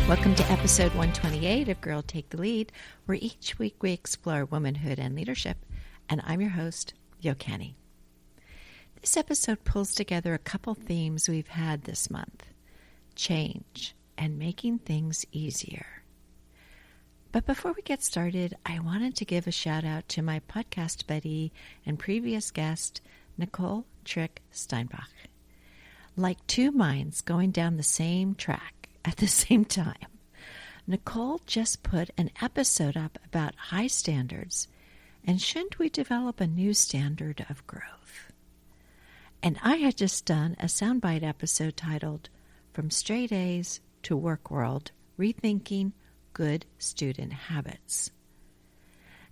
Welcome to episode 128 of Girl Take the Lead, where each week we explore womanhood and leadership, and I'm your host, Yokani. This episode pulls together a couple themes we've had this month: change and making things easier. But before we get started, I wanted to give a shout out to my podcast buddy and previous guest, Nicole Steinbach. Like two minds going down the same track at the same time, Nicole just put an episode up about high standards and shouldn't we develop a new standard of growth? And I had just done a soundbite episode titled From Straight A's to Work World, Rethinking Good Student Habits.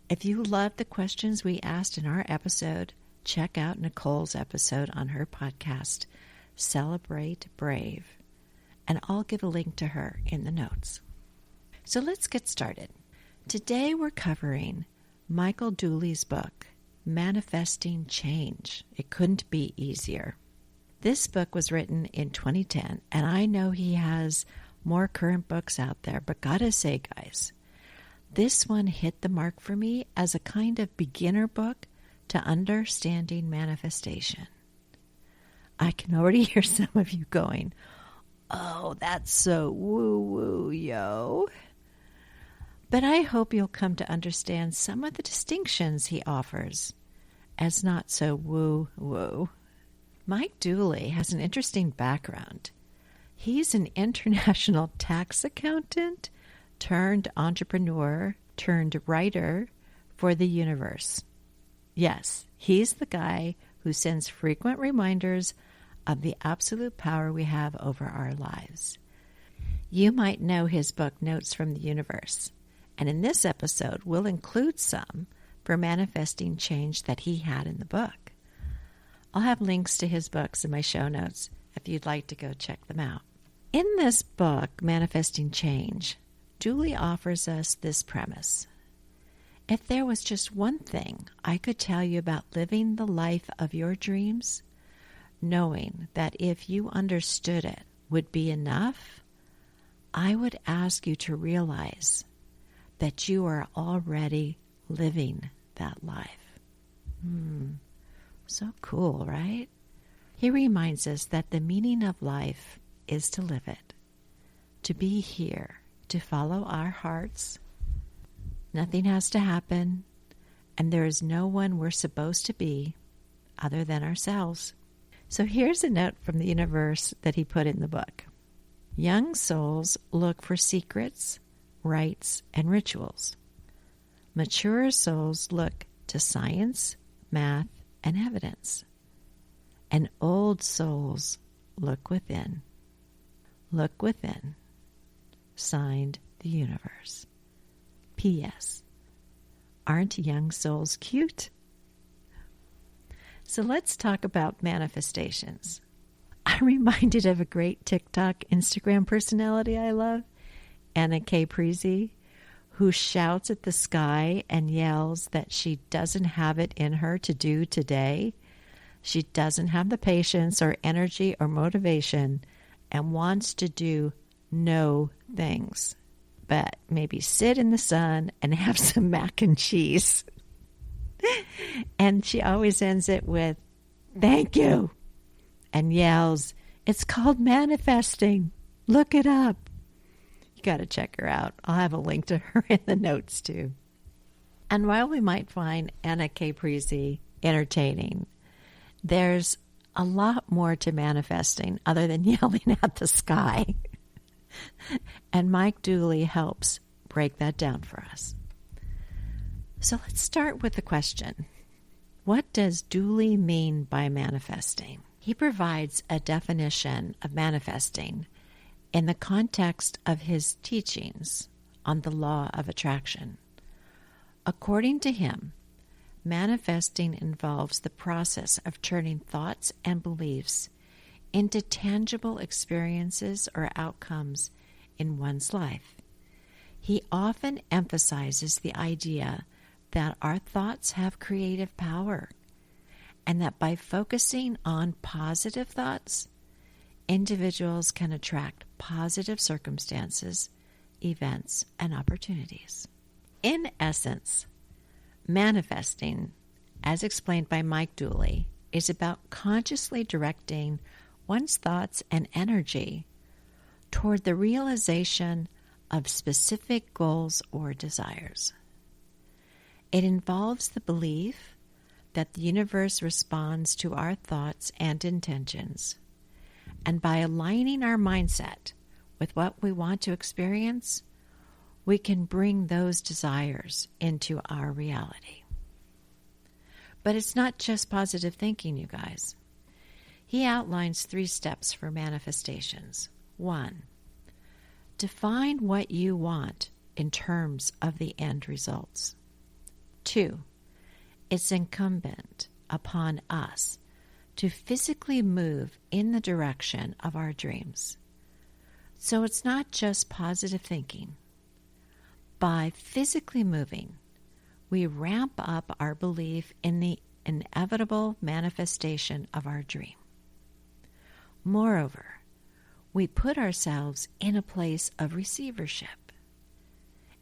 If you loved the questions we asked in our episode, check out Nicole's episode on her podcast, Celebrate Brave, and I'll give a link to her in the notes. So let's get started. Today we're covering Michael Dooley's book, Manifesting Change. It couldn't be easier. This book was written in 2010, and I know he has more current books out there, but gotta say, guys, this one hit the mark for me as a kind of beginner book to understanding manifestation. I can already hear some of you going, "Oh, that's so woo-woo, yo." But I hope you'll come to understand some of the distinctions he offers as not so woo-woo. Mike Dooley has an interesting background. He's an international tax accountant turned entrepreneur turned writer for the universe. Yes, he's the guy who sends frequent reminders of the absolute power we have over our lives. You might know his book, Notes from the Universe, and in this episode, we'll include some for manifesting change that he had in the book. I'll have links to his books in my show notes if you'd like to go check them out. In this book, Manifesting Change, Dooley offers us this premise. If there was just one thing I could tell you about living the life of your dreams, knowing that if you understood it would be enough, I would ask you to realize that you are already living that life. So cool, right? He reminds us that the meaning of life is to live it, to be here, to follow our hearts. Nothing has to happen, and there is no one we're supposed to be other than ourselves. So here's a note from the universe that he put in the book. Young souls look for secrets, rites, and rituals. Mature souls look to science, math, and evidence. And old souls look within. Look within. Signed, the universe. P.S. Aren't young souls cute? So let's talk about manifestations. I'm reminded of a great TikTok, Instagram personality I love, Anna K. Preezi, who shouts at the sky and yells that she doesn't have it in her to do today. She doesn't have the patience or energy or motivation and wants to do no things, but maybe sit in the sun and have some mac and cheese. And she always ends it with, "Thank you," and yells, "It's called manifesting. Look it up." You got to check her out. I'll have a link to her in the notes too. And while we might find Anna K. Preezi entertaining, there's a lot more to manifesting other than yelling at the sky. And Mike Dooley helps break that down for us. So let's start with the question. What does Dooley mean by manifesting? He provides a definition of manifesting in the context of his teachings on the law of attraction. According to him, manifesting involves the process of turning thoughts and beliefs into tangible experiences or outcomes in one's life. He often emphasizes the idea that our thoughts have creative power and that by focusing on positive thoughts, individuals can attract positive circumstances events, and opportunities. In essence, manifesting, as explained by Mike Dooley, is about consciously directing one's thoughts and energy toward the realization of specific goals or desires. It involves the belief that the universe responds to our thoughts and intentions, and by aligning our mindset with what we want to experience, we can bring those desires into our reality. But it's not just positive thinking, you guys. He outlines 3 steps for manifestations. 1, define what you want in terms of the end results. 2, it's incumbent upon us to physically move in the direction of our dreams. So it's not just positive thinking. By physically moving, we ramp up our belief in the inevitable manifestation of our dream. Moreover, we put ourselves in a place of receivership.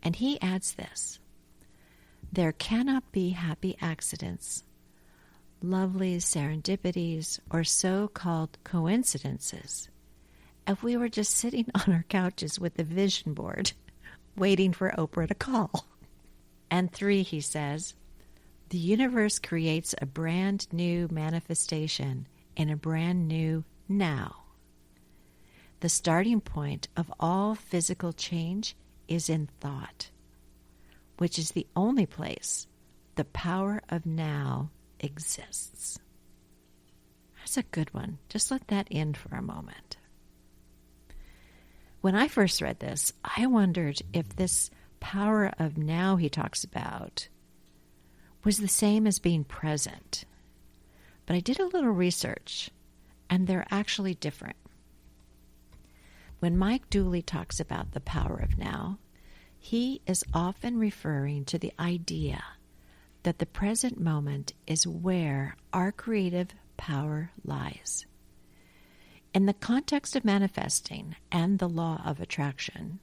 And he adds this: there cannot be happy accidents, lovely serendipities, or so-called coincidences if we were just sitting on our couches with a vision board waiting for Oprah to call. And 3, he says, the universe creates a brand new manifestation in a brand new now. The starting point of all physical change is in thought, which is the only place the power of now exists. That's a good one. Just let that in for a moment. When I first read this, I wondered if this power of now he talks about was the same as being present. But I did a little research, and they're actually different. When Mike Dooley talks about the power of now, he is often referring to the idea that the present moment is where our creative power lies. In the context of manifesting and the law of attraction,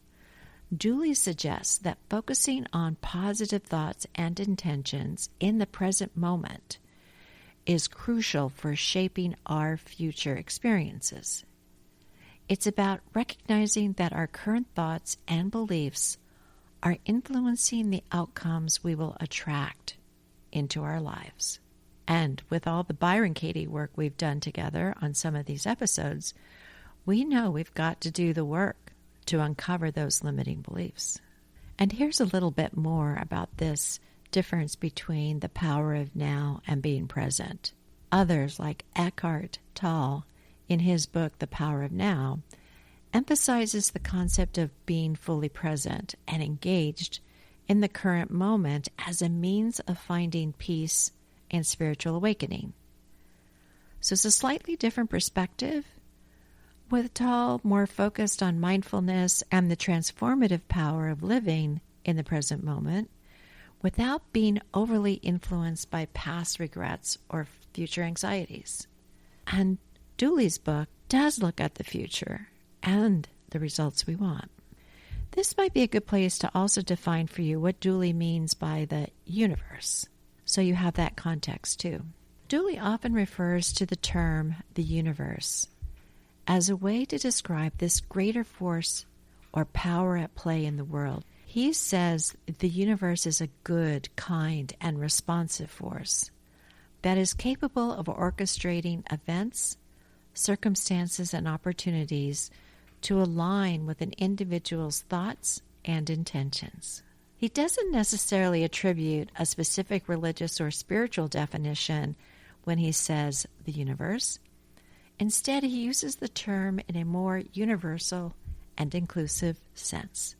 Dooley suggests that focusing on positive thoughts and intentions in the present moment is crucial for shaping our future experiences. It's about recognizing that our current thoughts and beliefs are influencing the outcomes we will attract into our lives. And with all the Byron Katie work we've done together on some of these episodes, we know we've got to do the work to uncover those limiting beliefs. And here's a little bit more about this difference between the power of now and being present. Others, like Eckhart Tolle, in his book, The Power of Now, emphasizes the concept of being fully present and engaged in the current moment as a means of finding peace and spiritual awakening. So it's a slightly different perspective, with Tolle more focused on mindfulness and the transformative power of living in the present moment without being overly influenced by past regrets or future anxieties. And Dooley's book does look at the future and the results we want. This might be a good place to also define for you what Dooley means by the universe, so you have that context too. Dooley often refers to the term the universe as a way to describe this greater force or power at play in the world. He says the universe is a good, kind, and responsive force that is capable of orchestrating events, circumstances, and opportunities to align with an individual's thoughts and intentions. He doesn't necessarily attribute a specific religious or spiritual definition when he says the universe. Instead, he uses the term in a more universal and inclusive sense.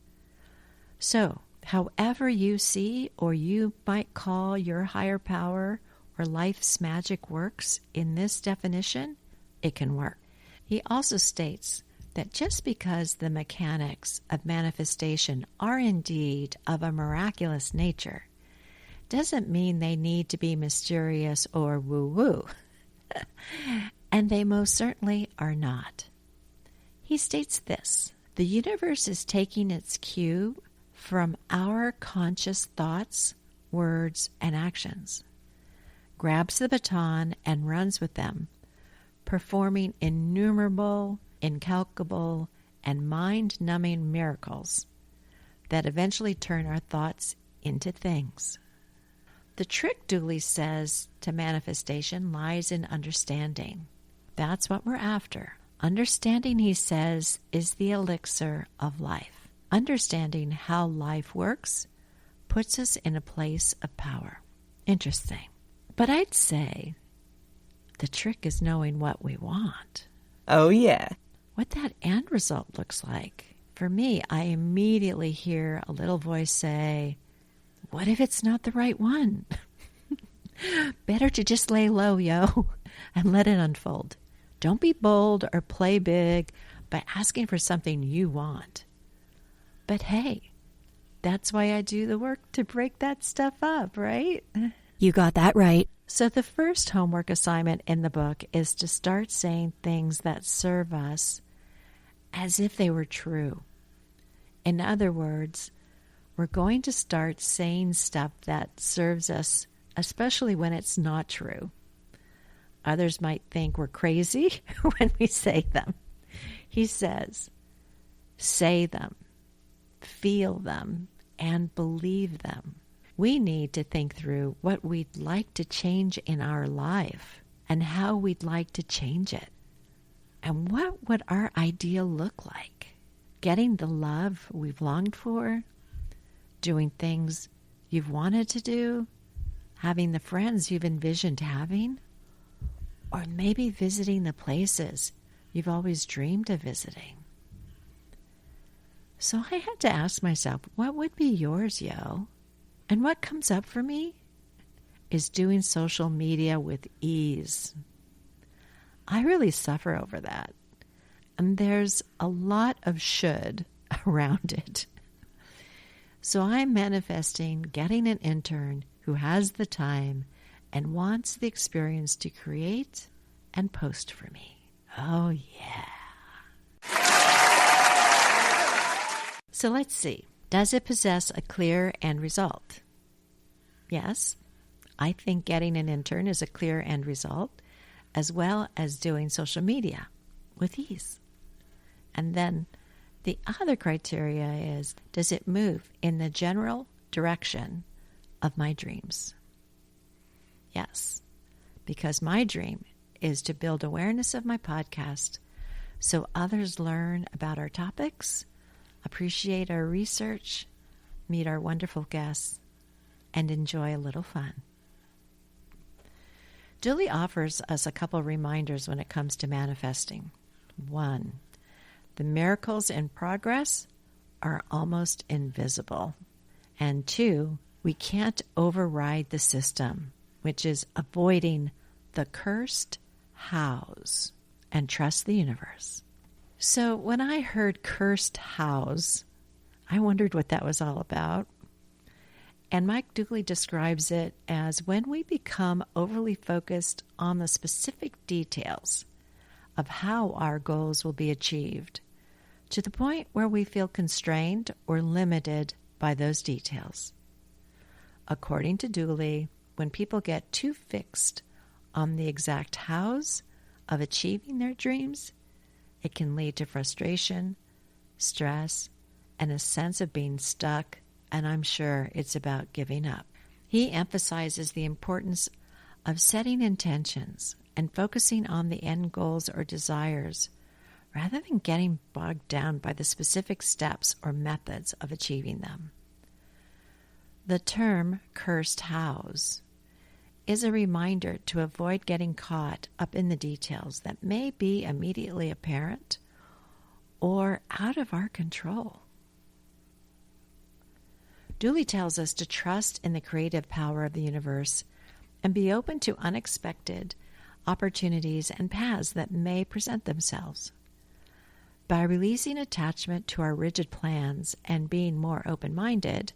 So, however you see or you might call your higher power or life's magic works in this definition, it can work. He also states that just because the mechanics of manifestation are indeed of a miraculous nature, doesn't mean they need to be mysterious or woo-woo. And they most certainly are not. He states this: The universe is taking its cue from our conscious thoughts, words, and actions, grabs the baton and runs with them, performing innumerable, incalculable, and mind-numbing miracles that eventually turn our thoughts into things. The trick, Dooley says, to manifestation lies in understanding. That's what we're after. Understanding, he says, is the elixir of life. Understanding how life works puts us in a place of power. Interesting. But I'd say the trick is knowing what we want. Oh, yeah. What that end result looks like. For me, I immediately hear a little voice say, what if it's not the right one? Better to just lay low, yo, and let it unfold. Don't be bold or play big by asking for something you want. But hey, that's why I do the work to break that stuff up, right? You got that right. So the first homework assignment in the book is to start saying things that serve us as if they were true. In other words, we're going to start saying stuff that serves us, especially when it's not true. Others might think we're crazy when we say them. He says, say them, feel them, and believe them. We need to think through what we'd like to change in our life and how we'd like to change it. And what would our ideal look like? Getting the love we've longed for, doing things you've wanted to do, having the friends you've envisioned having, or maybe visiting the places you've always dreamed of visiting. So I had to ask myself, what would be yours, yo? And what comes up for me is doing social media with ease. I really suffer over that. And there's a lot of should around it. So I'm manifesting getting an intern who has the time and wants the experience to create and post for me. Oh, yeah. So let's see. Does it possess a clear end result? Yes, I think getting an intern is a clear end result, as well as doing social media with ease. And then the other criteria is, does it move in the general direction of my dreams? Yes, because my dream is to build awareness of my podcast so others learn about our topics, appreciate our research, meet our wonderful guests, and enjoy a little fun. Dooley offers us a couple reminders when it comes to manifesting. 1, the miracles in progress are almost invisible. And 2, we can't override the system, which is avoiding the cursed hows and trust the universe. So when I heard cursed hows, I wondered what that was all about. And Mike Dooley describes it as when we become overly focused on the specific details of how our goals will be achieved, to the point where we feel constrained or limited by those details. According to Dooley, when people get too fixed on the exact hows of achieving their dreams, it can lead to frustration, stress, and a sense of being stuck, and I'm sure it's about giving up. He emphasizes the importance of setting intentions and focusing on the end goals or desires, rather than getting bogged down by the specific steps or methods of achieving them. The term cursed hows is a reminder to avoid getting caught up in the details that may be immediately apparent or out of our control. Dooley tells us to trust in the creative power of the universe and be open to unexpected opportunities and paths that may present themselves. By releasing attachment to our rigid plans and being more open-minded,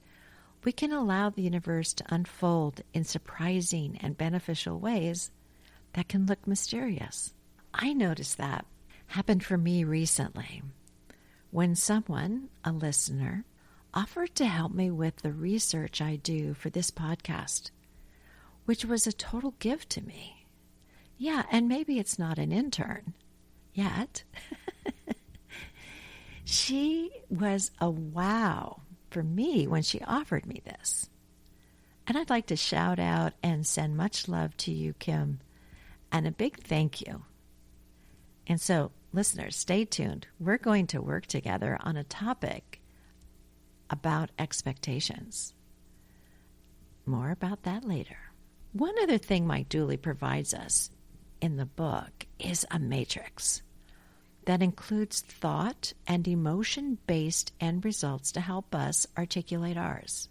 we can allow the universe to unfold in surprising and beneficial ways that can look mysterious. I noticed that happened for me recently. when someone, a listener, offered to help me with the research I do for this podcast, which was a total gift to me. Yeah, and maybe it's not an intern yet. She was a wow for me when she offered me this. And I'd like to shout out and send much love to you, Kim, and a big thank you. And so, listeners, stay tuned. We're going to work together on a topic about expectations. More about that later. One other thing Mike Dooley provides us in the book is a matrix that includes thought and emotion-based end results to help us articulate ours.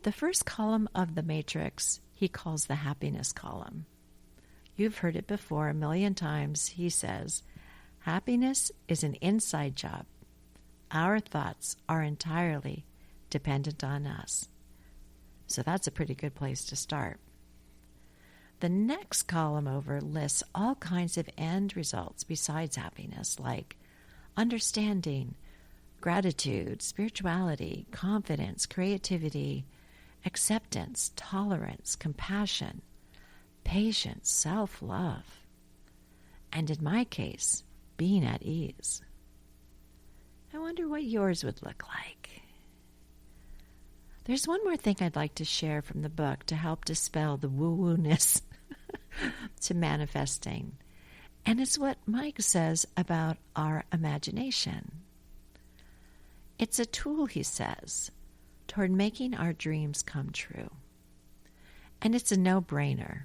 The first column of the matrix he calls the happiness column. You've heard it before a million times. He says, happiness is an inside job. Our thoughts are entirely dependent on us. So that's a pretty good place to start. The next column over lists all kinds of end results besides happiness, like understanding, gratitude, spirituality, confidence, creativity, acceptance, tolerance, compassion, patience, self-love, and in my case, being at ease. I wonder what yours would look like. There's one more thing I'd like to share from the book to help dispel the woo-woo-ness to manifesting. And it's what Mike says about our imagination. It's a tool, he says, toward making our dreams come true. And it's a no-brainer.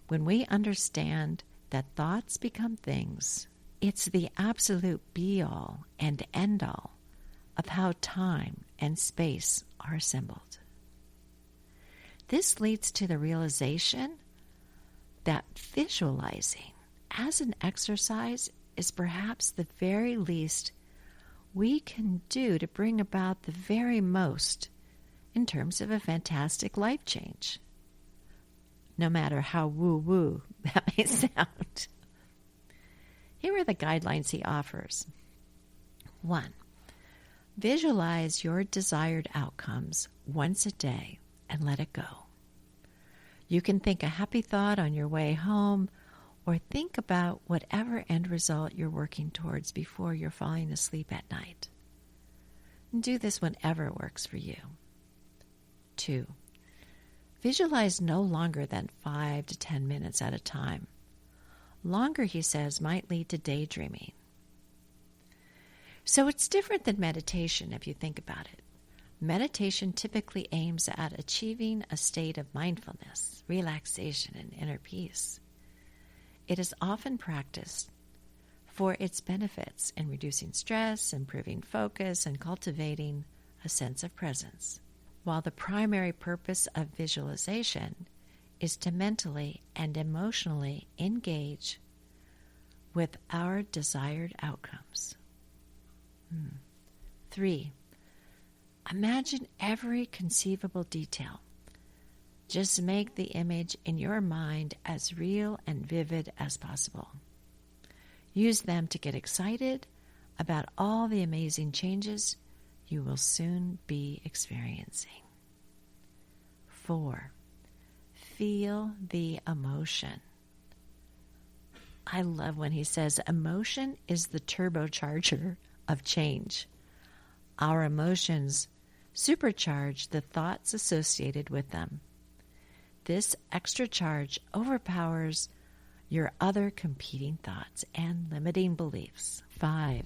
When we understand that thoughts become things, it's the absolute be-all and end-all of how time and space are assembled. This leads to the realization that visualizing as an exercise is perhaps the very least we can do to bring about the very most in terms of a fantastic life change, no matter how woo-woo that may sound. Here are the guidelines he offers. 1. Visualize your desired outcomes once a day and let it go. You can think a happy thought on your way home, or think about whatever end result you're working towards before you're falling asleep at night. And do this whenever it works for you. 2. Visualize no longer than 5 to 10 minutes at a time. Longer, he says, might lead to daydreaming. So it's different than meditation if you think about it. Meditation typically aims at achieving a state of mindfulness, relaxation, and inner peace. It is often practiced for its benefits in reducing stress, improving focus, and cultivating a sense of presence, while the primary purpose of visualization is to mentally and emotionally engage with our desired outcomes. 3. Imagine every conceivable detail. Just make the image in your mind as real and vivid as possible. Use them to get excited about all the amazing changes you will soon be experiencing. 4. Feel the emotion. I love when he says emotion is the turbocharger of change. Our emotions supercharge the thoughts associated with them. This extra charge overpowers your other competing thoughts and limiting beliefs. 5.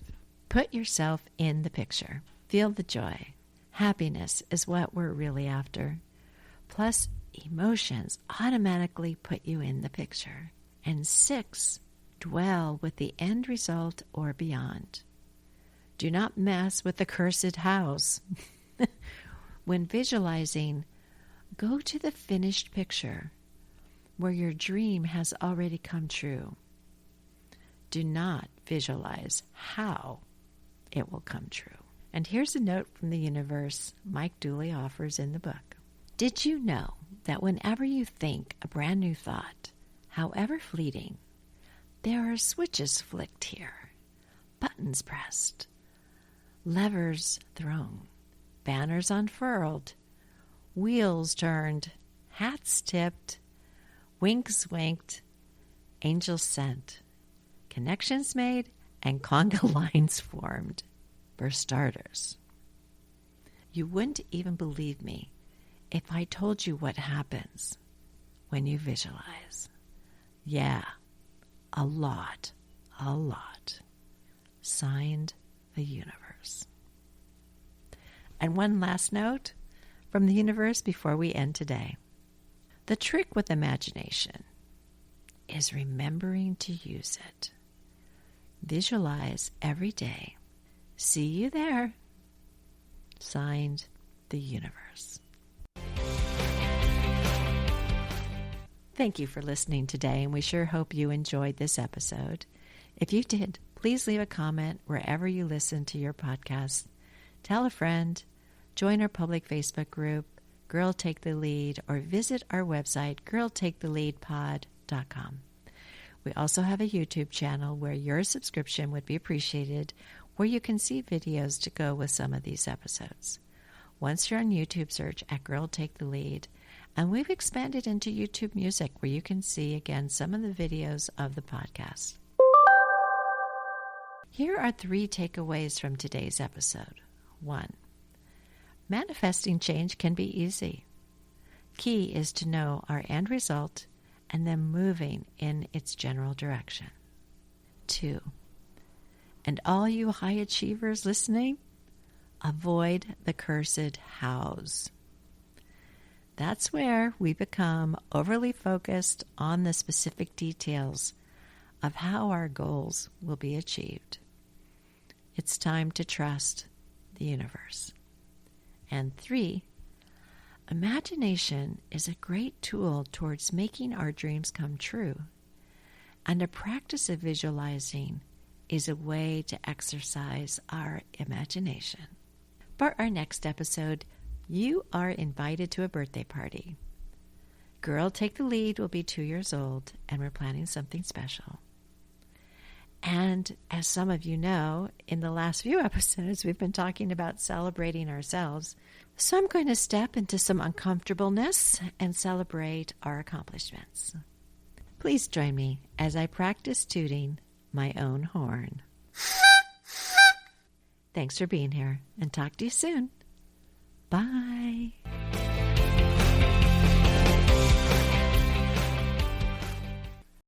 Put yourself in the picture. Feel the joy. Happiness is what we're really after. Plus, emotions automatically put you in the picture. And 6. Dwell with the end result or beyond. Do not mess with the cursed house. When visualizing, go to the finished picture where your dream has already come true. Do not visualize how it will come true. And here's a note from the universe Mike Dooley offers in the book. Did you know that whenever you think a brand new thought, however fleeting, there are switches flicked here, buttons pressed, levers thrown, banners unfurled, wheels turned, hats tipped, winks winked, angels sent, connections made, and conga lines formed. For starters, you wouldn't even believe me if I told you what happens when you visualize. Yeah, a lot. Signed, the universe. And one last note from the universe before we end today. The trick with imagination is remembering to use it. Visualize every day. See you there. Signed, the universe. Thank you for listening today, and we sure hope you enjoyed this episode. If you did, please leave a comment wherever you listen to your podcast. Tell a friend, join our public Facebook group, Girl Take the Lead, or visit our website, girltaketheleadpod.com. We also have a YouTube channel where your subscription would be appreciated, where you can see videos to go with some of these episodes. Once you're on YouTube, search at Girl Take the Lead, and we've expanded into YouTube Music, where you can see again some of the videos of the podcast. Here are 3 takeaways from today's episode. 1. Manifesting change can be easy. Key is to know our end result and then moving in its general direction. 2. And all you high achievers listening, avoid the cursed hows. That's where we become overly focused on the specific details of how our goals will be achieved. It's time to trust the universe. And 3, imagination is a great tool towards making our dreams come true. And a practice of visualizing is a way to exercise our imagination. For our next episode, you are invited to a birthday party. Girl Take the Lead will be 2 years old, and we're planning something special. And as some of you know, in the last few episodes, we've been talking about celebrating ourselves. So I'm going to step into some uncomfortableness and celebrate our accomplishments. Please join me as I practice tooting my own horn. Thanks for being here, and talk to you soon. Bye.